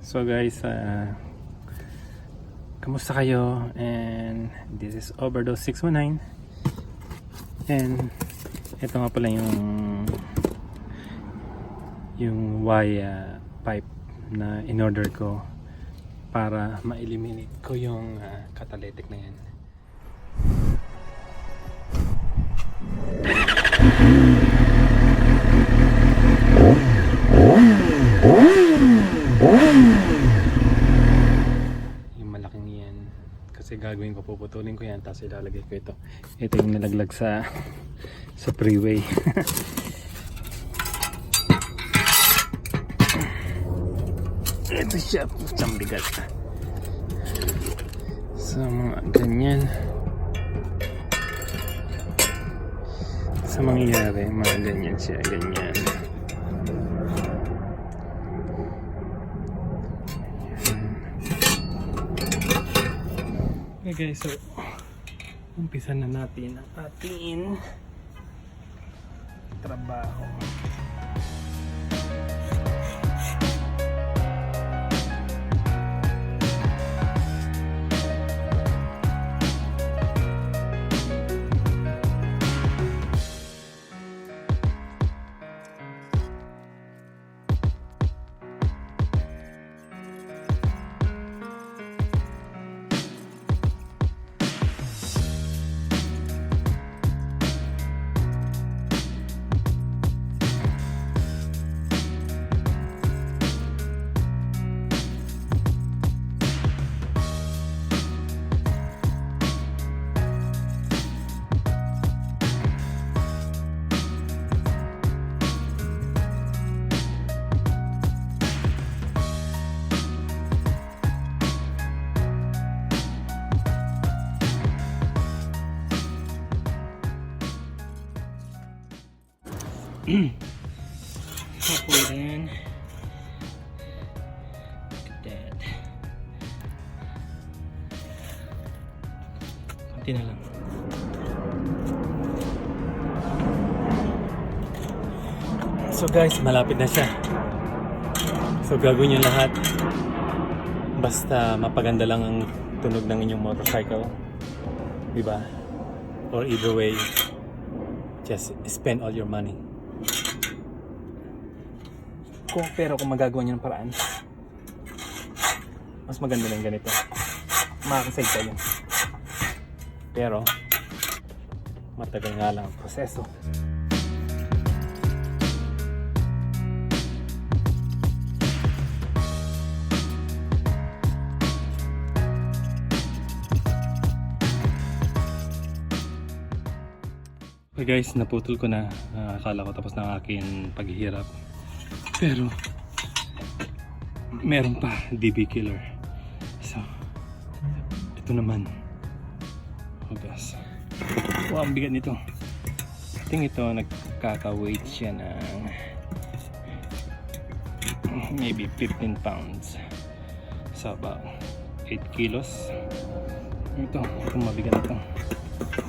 So guys, kamusta kayo? And this is Overdose 619. And ito nga pala yung pipe na in-order ko para ma-eliminate ko yung catalytic na yan. Yung malaking yan kasi gagawin ko, puputulin ko yan tapos ilalagay ko ito yung nalaglag sa freeway. Ito siya, putang bigat. So mga ganyan sa mangyayari, mga ganyan siya, ganyan. Okay guys, so umpisa na natin ang ating trabaho. Halfway then. Look at that. Kunti na lang. So guys, malapit na siya. So gagawin niyo lahat basta mapaganda lang ang tunog ng inyong motorcycle, diba? Or either way, just spend all your money. Pero kung magagawa niyo ng paraan, mas maganda lang ganito, makakasave tayo. Pero matagal nga lang ang proseso. Okay guys, naputol ko na. Akala ko tapos na ang aking paghihirap. Pero meron pa, DB killer. So ito naman. Oh guys, wow, ang bigat nito. I think ito nagkaka-weight siya ng maybe 15 pounds. So about 8 kilos. Ito mabigat ito.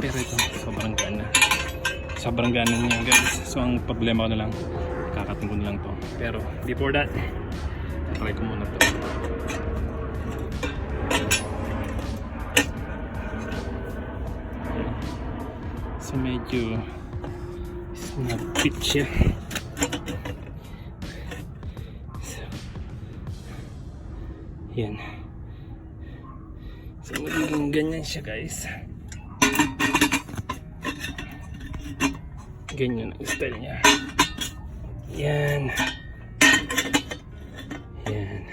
Pero ito sobrang gana niya guys. So ang problema ko na lang, kakating ko na lang to. Pero before that, try ko muna to. So medyo snapit siya. So, yan. So magiging ganyan siya guys. Ganyan ang style niya. Yan. Yan.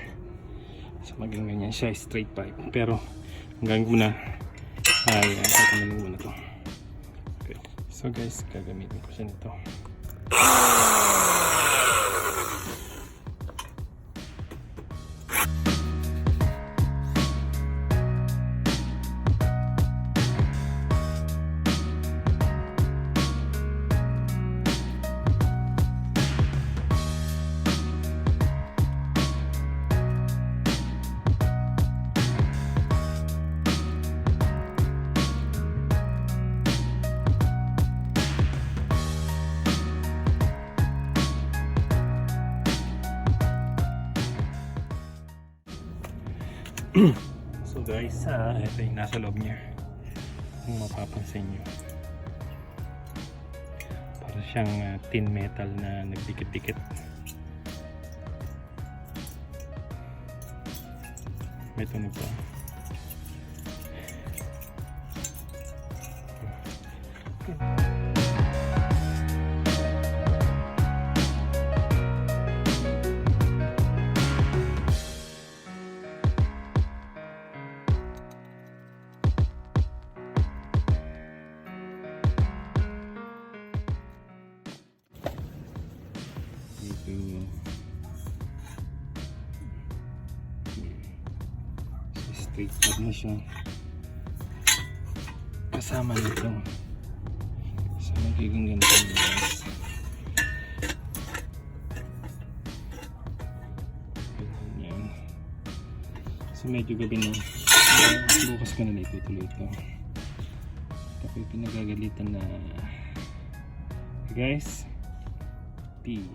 So maging ganyan siya, straight pipe. Pero hanggang muna ay tatanggalin muna to. Okay. So guys, gagamitin ko siya nito. So guys, ito yung nasa loob niya. Kung mapapansin nyo, para siyang tin metal na nagdikit-dikit. May tunog pa. Straight up na siya kasama nito, so magiging ganito guys. Yan. So medyo gabi na, bukas ko na itutuloy ito. Tapos pinagagalitan na guys. Peace.